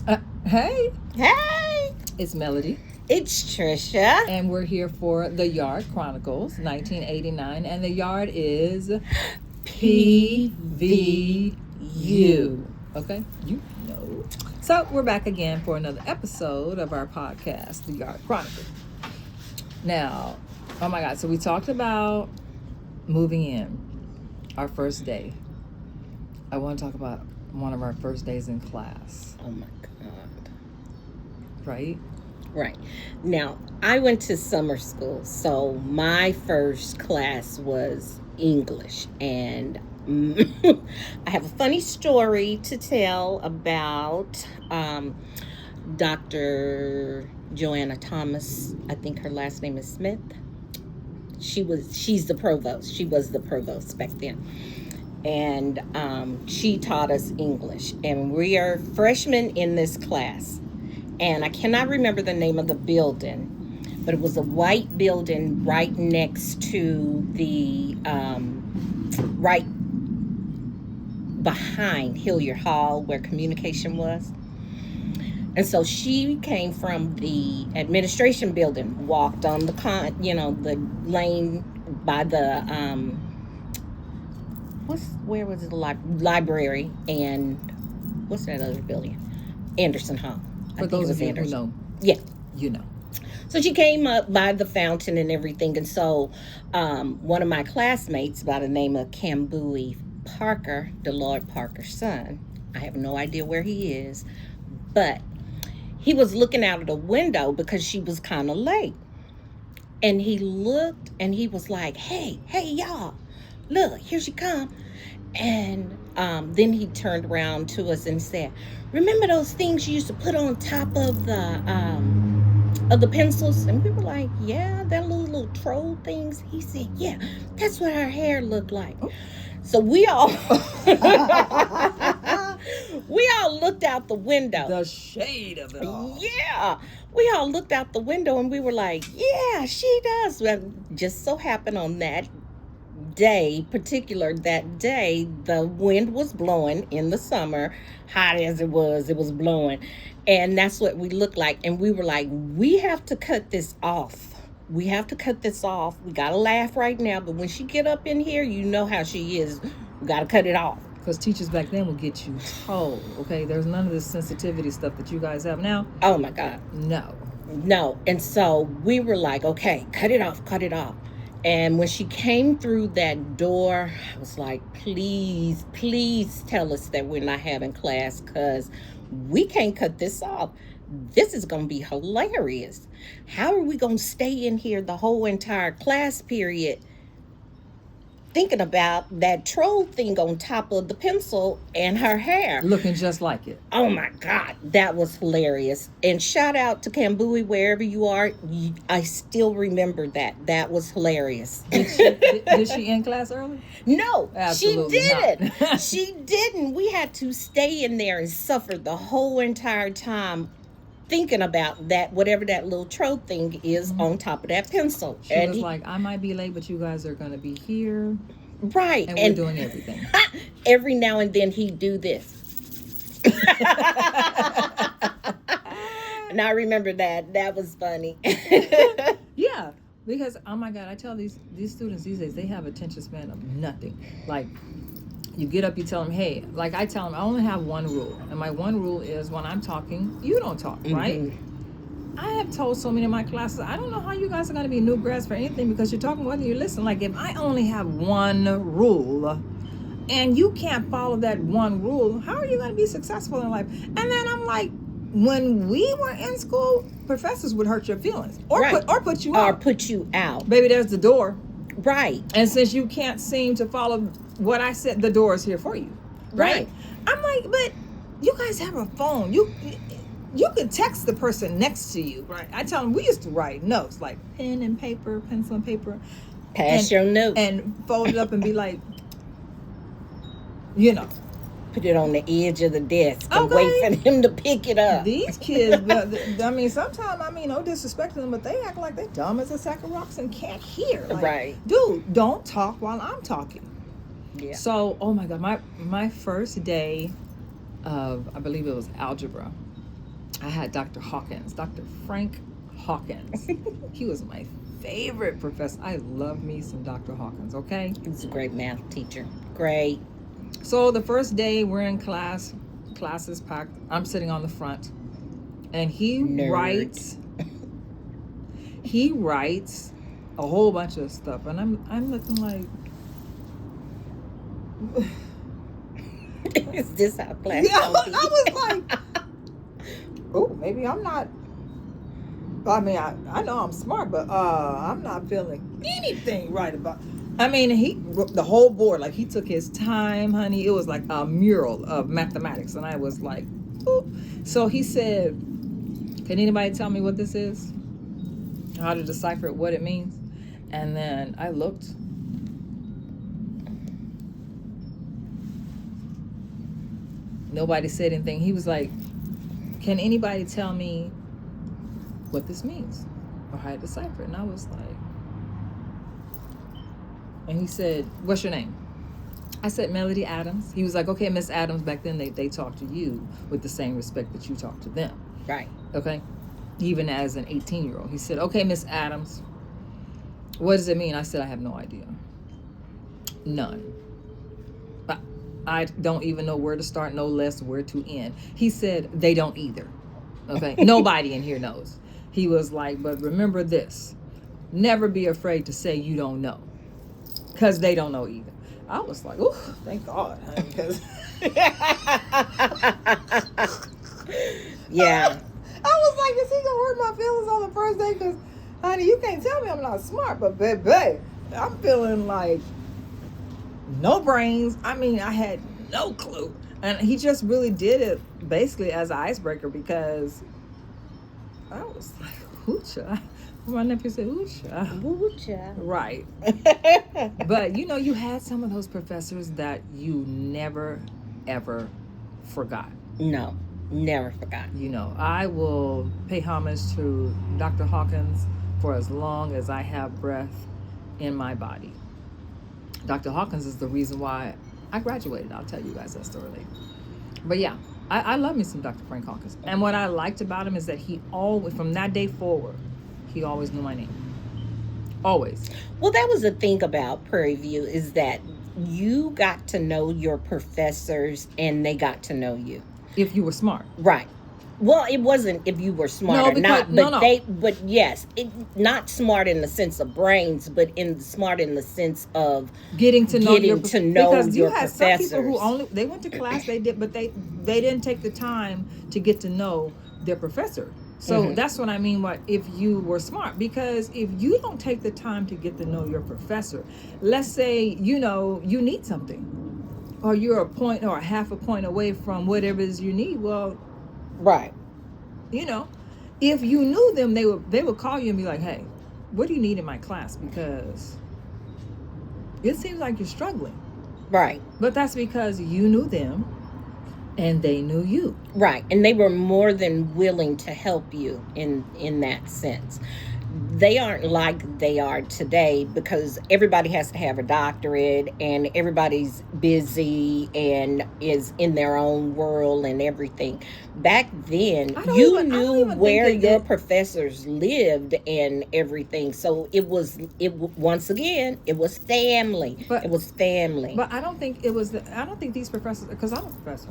Hey, Hey, it's Melody, it's Trisha. and we're here for The Yard Chronicles, 1989, and The Yard is PVU. Okay, you know. So we're back again for another episode of our podcast, The Yard Chronicles. Now, oh my God, so we talked about moving in, our first day. I want to talk about one of our first days in class, Oh my God. right? Right. Now, I went to summer school, so my first class was English. And I have a funny story to tell about Dr. Joanna Thomas. I think her last name is Smith. She's the provost. She was the provost back then. And she taught us English. And we are freshmen in this class. And I cannot remember the name of the building, but it was a white building right next to the, right behind Hilliard Hall where communication was. And so she came from the administration building, walked on the lane by the, where was the library, and what's that other building? Anderson Hall. For those of you who know. Yeah. You know. So she came up by the fountain and everything. And so one of my classmates by the name of Cambui Parker, Deloyd Parker's son, I have no idea where he is, but he was looking out of the window because she was kind of late. And he looked and he was like, hey, y'all, look, here she come. And then he turned around to us and said, remember those things you used to put on top of the pencils? And we were like, yeah, that little troll things. He said, yeah, that's what her hair looked like. So we all looked out the window. The shade of it all. Yeah. We all looked out the window and we were like, yeah, she does. Well, just so happened on that day, the wind was blowing in the summer, hot as it was blowing, and that's what we looked like. And we were like, we have to cut this off. We gotta laugh right now, but when she get up in here, you know how she is. We gotta cut it off. Because teachers back then would get you told, okay? There's none of this sensitivity stuff that you guys have now. Oh my God. No. And so we were like, okay, cut it off. And when she came through that door, I was like, please tell us that we're not having class, because we can't cut this off. This is going to be hilarious. How are we going to stay in here the whole entire class period thinking about that troll thing on top of the pencil and her hair? Looking just like it. Oh my God, that was hilarious. And shout out to Cambui, wherever you are. I still remember that. That was hilarious. Did she end class early? No, absolutely she didn't. Not. She didn't. We had to stay in there and suffer the whole entire time thinking about that, whatever that little troll thing is on top of that pencil. She was like, I might be late, but you guys are going to be here. Right. And we're doing everything. Every now and then he'd do this. And I remember that. That was funny. Yeah. Because, oh my God, I tell these students these days, they have attention span of nothing. Like, you get up, you tell them, hey, like I tell them, I only have one rule. And my one rule is when I'm talking, you don't talk, right? I have told so many of my classes, I don't know how you guys are going to be new grads for anything, because you're talking whether you listen. Like, if I only have one rule and you can't follow that one rule, how are you going to be successful in life? And then I'm like, when we were in school, professors would hurt your feelings or put you out. Or put you out. Baby, there's the door. Right. And since you can't seem to follow what I said, the door is here for you. Right? I'm like, but you guys have a phone. You can text the person next to you, right? I tell them we used to write notes, like pen and paper, pencil and paper. Pass your note. And fold it up and be like, Put it on the edge of the desk and wait for him to pick it up. These kids, sometimes, no disrespect to them, but they act like they're dumb as a sack of rocks and can't hear. Like, right. Dude, don't talk while I'm talking. Yeah. So, oh my God, my first day of, I believe it was algebra, I had Dr. Hawkins, Dr. Frank Hawkins. He was my favorite professor. I love me some Dr. Hawkins, okay? He's a great math teacher. Great. So the first day we're in class is packed. I'm sitting on the front, and he Nerd. writes a whole bunch of stuff, and I'm looking like, Is this how class yeah, gonna be? I was like, oh, maybe I'm not. I mean, I know I'm smart, but I'm not feeling anything right about. I mean, the whole board, like, he took his time, honey. It was like a mural of mathematics, and I was like, ooh. So he said, "Can anybody tell me what this is? How to decipher it, what it means?" And then I looked. Nobody said anything. He was like, "Can anybody tell me what this means or how to decipher it?" And I was like, and he said, "What's your name?" I said, "Melody Adams." He was like, "Okay, Miss Adams." Back then they talked to you with the same respect that you talk to them. Right. Okay. Even as an 18-year-old. He said, "Okay, Miss Adams, what does it mean?" I said, "I have no idea. None. I don't even know where to start, no less where to end." He said, "They don't either." Okay. Nobody in here knows. He was like, "But remember this, never be afraid to say you don't know, because they don't know either." I was like, "Oh, thank God." Because Yeah. I was like, "Is he gonna hurt my feelings on the first day?" Because, honey, you can't tell me I'm not smart, but babe, I'm feeling like no brains. I mean, I had no clue. And he just really did it basically as an icebreaker, because I was like, "Hoocha." My nephew said, "Hoocha." Woo-cha. Right. But, you had some of those professors that you never, ever forgot. No, never forgot. I will pay homage to Dr. Hawkins for as long as I have breath in my body. Dr. Hawkins is the reason why I graduated. I'll tell you guys that story later. But yeah, I love me some Dr. Frank Hawkins. And what I liked about him is that he always, from that day forward, he always knew my name. Always. Well, that was the thing about Prairie View, is that you got to know your professors and they got to know you. If you were smart. Right. Well, it wasn't if you were smart No, or because- not, but no. but yes, not smart in the sense of brains, but smart in the sense of Getting to know your because you your had some people who professors. they went to class, they did, but they didn't take the time to get to know their professor. So that's what I mean by if you were smart, because if you don't take the time to get to know your professor, let's say you need something, or you're a point or a half a point away from whatever it is you need. Well, Right. If you knew them, they would call you and be like, "Hey, what do you need in my class? Because it seems like you're struggling." Right. But that's because you knew them and they knew you. Right. And they were more than willing to help you in that sense. They aren't like they are today, because everybody has to have a doctorate and everybody's busy and is in their own world and everything. Back then, you knew where your professors lived and everything. So once again, it was family. It was family. But I don't think it was. I don't think these professors, because I'm a professor.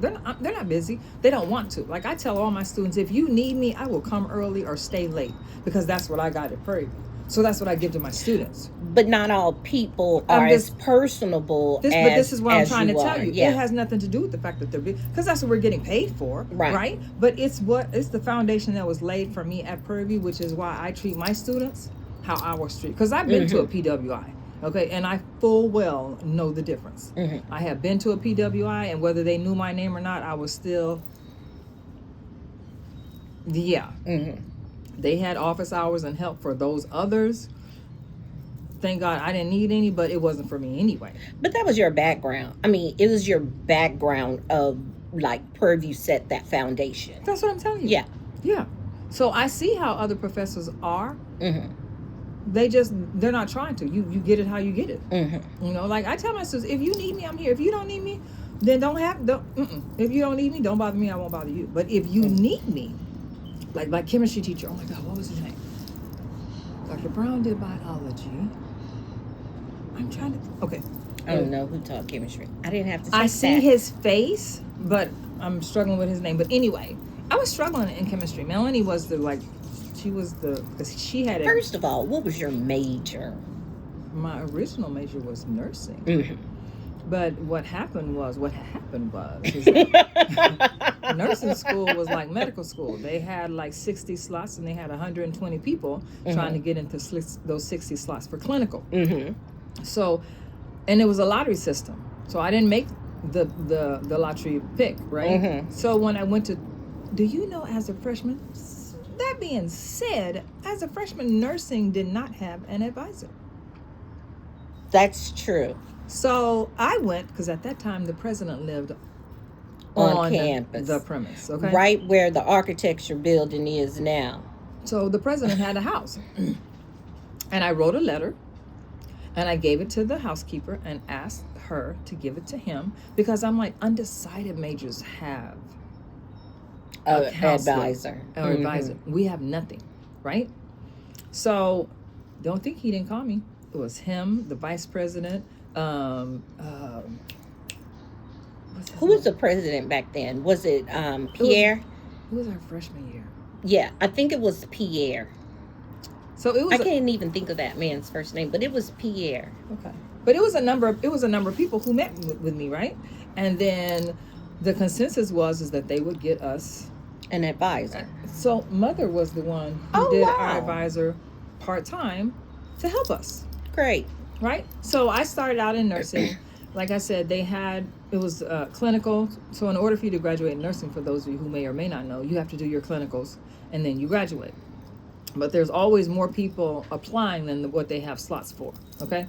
They're not busy. They don't want to. Like I tell all my students, if you need me, I will come early or stay late, because that's what I got at Prairie View. So that's what I give to my students. But not all people are as personable but this is what I'm trying to tell you. Yeah. It has nothing to do with the fact that they're busy, because that's what we're getting paid for, right? But it's the foundation that was laid for me at Prairie View, which is why I treat my students how I was treated. Because I've been to a PWI, okay, and I full well know the difference. I have been to a PWI, and whether they knew my name or not, I was still, They had office hours and help for those others. Thank God I didn't need any, but it wasn't for me anyway. But that was your background. I mean, it was your background of, like, Prairie View set that foundation. That's what I'm telling you. Yeah. So I see how other professors are. They're not trying to. You get it how you get it. Like I tell my students, if you need me, I'm here. If you don't need me, then if you don't need me, don't bother me. I won't bother you. But if you need me, like my chemistry teacher, oh my God, what was his name? Dr. Brown did biology. I'm trying to. Okay. I don't know who taught chemistry. I didn't have to say I see that. his face, but I'm struggling with his name. But anyway, I was struggling in chemistry. Melanie was because she had First of all, what was your major? my original major was nursing. Mm-hmm. But what happened was is that nursing school was like medical school. They had like 60 slots and they had 120 people trying to get into those 60 slots for clinical. Mm-hmm. So, and it was a lottery system. So I didn't make the lottery pick, right? Mm-hmm. So when I went to, do you know, as a freshman, that being said, as a freshman, nursing did not have an advisor. That's true. So I went, because at that time the president lived On campus. the premise, okay? Right where the architecture building is now. So the president had a house. And I wrote a letter and I gave it to the housekeeper and asked her to give it to him because I'm like, undecided majors have a counselor Advisor. or advisor. We have nothing, right? So don't think he didn't call me. It was him, the vice president. Who was the president back then? Was it Pierre? It was our freshman year. Yeah, I think it was Pierre. So it was. I can't even think of that man's first name, but it was Pierre. Okay, but it was a number of people who met with me, right? And then the consensus is that they would get us An advisor. So Mother was the one who did our advisor part-time to help us. Great. Right? So I started out in nursing. Like I said, it was clinical. So in order for you to graduate in nursing, for those of you who may or may not know, you have to do your clinicals and then you graduate. But there's always more people applying than what they have slots for. Okay?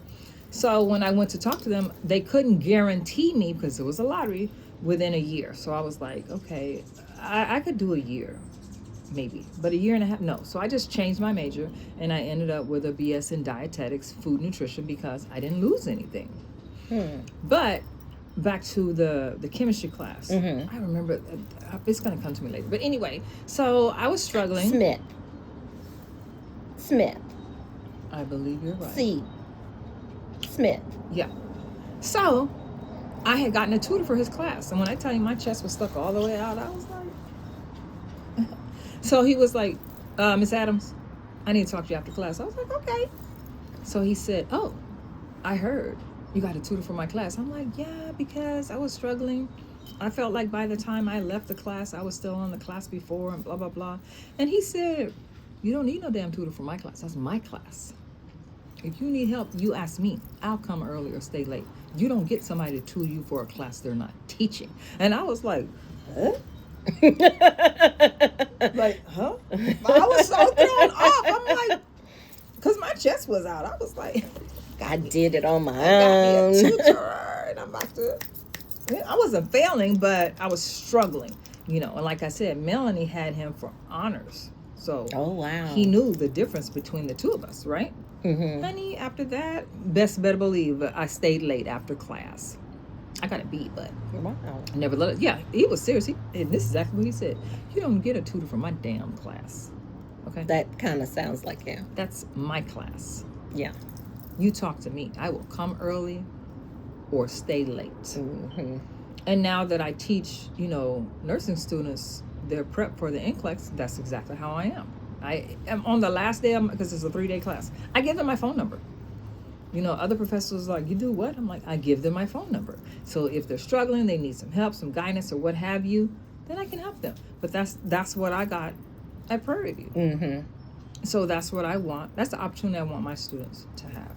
So when I went to talk to them, they couldn't guarantee me, because it was a lottery, within a year. So I was like, okay, I could do a year, maybe, but a year and a half, no. So I just changed my major and I ended up with a BS in dietetics, food nutrition, because I didn't lose anything. But back to the chemistry class. I remember, it's going to come to me later. But anyway, so I was struggling. Smith. I believe you're right. C. Smith. Yeah. So I had gotten a tutor for his class. And when I tell you my chest was stuck all the way out, I was like... So he was like, Miss Adams, I need to talk to you after class. I was like, okay. So he said, oh, I heard you got a tutor for my class. I'm like, yeah, because I was struggling. I felt like by the time I left the class, I was still on the class before and blah, blah, blah. And he said, you don't need no damn tutor for my class. That's my class. If you need help, you ask me. I'll come early or stay late. You don't get somebody to tutor you for a class they're not teaching. And I was like, huh? Like, huh? I was so thrown off. I'm like, because my chest was out. I was like, I did it on my got me own. a tutor, and I'm about to. I wasn't failing, but I was struggling, And like I said, Melanie had him for honors, so Oh, wow. he knew the difference between the two of us, right? Honey, after that, best better believe I stayed late after class. I got a B, but Wow. I never let it. Yeah, he was serious. And this is exactly what he said. You don't get a tutor for my damn class. Okay? That kind of sounds like him. That's my class. Yeah. You talk to me. I will come early or stay late. And now that I teach, nursing students their prep for the NCLEX, that's exactly how I am. I am on the last day, because it's a 3-day class, I give them my phone number. Other professors are like, you do what? I'm like, I give them my phone number. So if they're struggling, they need some help, some guidance, or what have you, then I can help them. But that's what I got at Prairie View. So that's what I want. That's the opportunity I want my students to have.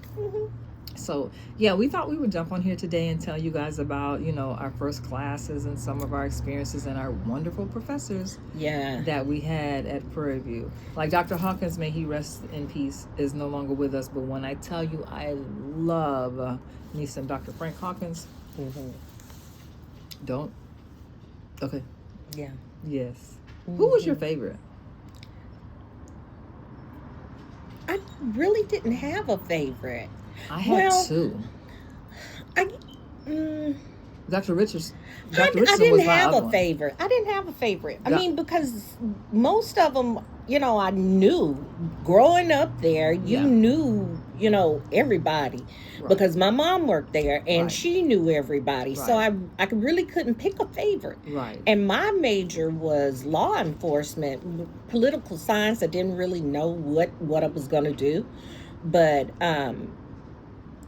So, yeah, we thought we would jump on here today and tell you guys about, our first classes and some of our experiences and our wonderful professors that we had at Prairie View. Like Dr. Hawkins, may he rest in peace, is no longer with us. But when I tell you I love me some Dr. Frank Hawkins, don't. Okay. Yeah. Yes. Who was your favorite? I really didn't have a favorite. I had two. Dr. Richardson. I Dr. Richardson didn't was my have other a one. favorite. I didn't have a favorite. I Yeah. mean, because most of them, you know, I knew growing up there. You Yeah. knew, you know, everybody Right. because my mom worked there and Right. she knew everybody. So Right. I really couldn't pick a favorite. Right. And my major was law enforcement, political science. I didn't really know what I was going to do, but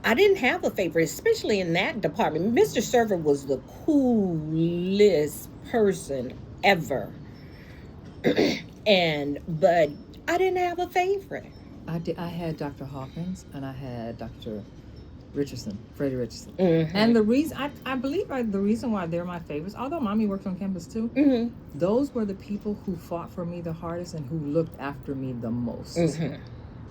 I didn't have a favorite, especially in that department. Mr. Server was the coolest person ever. But I didn't have a favorite. I had Dr. Hawkins and I had Dr. Richardson, Freddie Richardson. Mm-hmm. And the reason, I believe the reason why they're my favorites, although Mommy worked on campus too, Mm-hmm. those were the people who fought for me the hardest and who looked after me the most. Mm-hmm.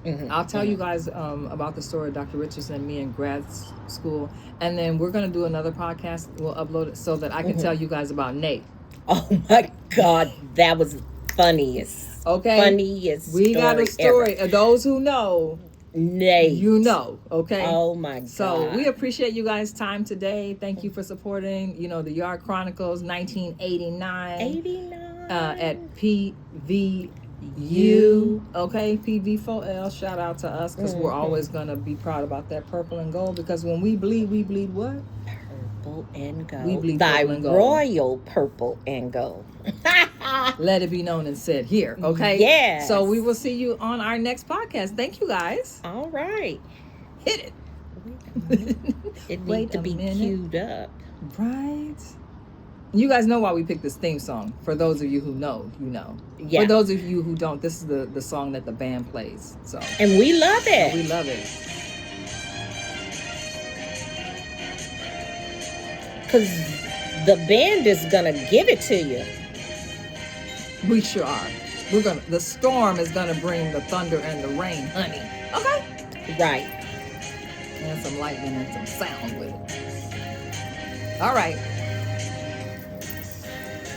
Mm-hmm. I'll tell you guys about the story of Dr. Richardson and me in grad school. And then we're going to do another podcast. We'll upload it so that I can tell you guys about Nate. Oh my God, that was funniest. Okay? Funniest. We got a story. Ever. Those who know, Nate. you know. Okay? Oh my God. So we appreciate you guys' time today. Thank you for supporting, the Yard Chronicles 1989 89. at PVU. Okay, PV4L. Shout out to us because we're always going to be proud about that purple and gold because when we bleed what? Purple and gold. We bleed Thy purple and gold. royal purple and gold. Let it be known and said here. Okay? Yes. So we will see you on our next podcast. Thank you guys. All right. Hit it. It Wait needs to a be minute. queued up. Right. You guys know why we picked this theme song. For those of you who know, you know. Yeah. For those of you who don't, this is the song that the band plays. So And we love it. we love it. Because the band is going to give it to you. We sure are. The storm is gonna bring the thunder and the rain, honey. Okay. Right. And some lightning and some sound with it. All right.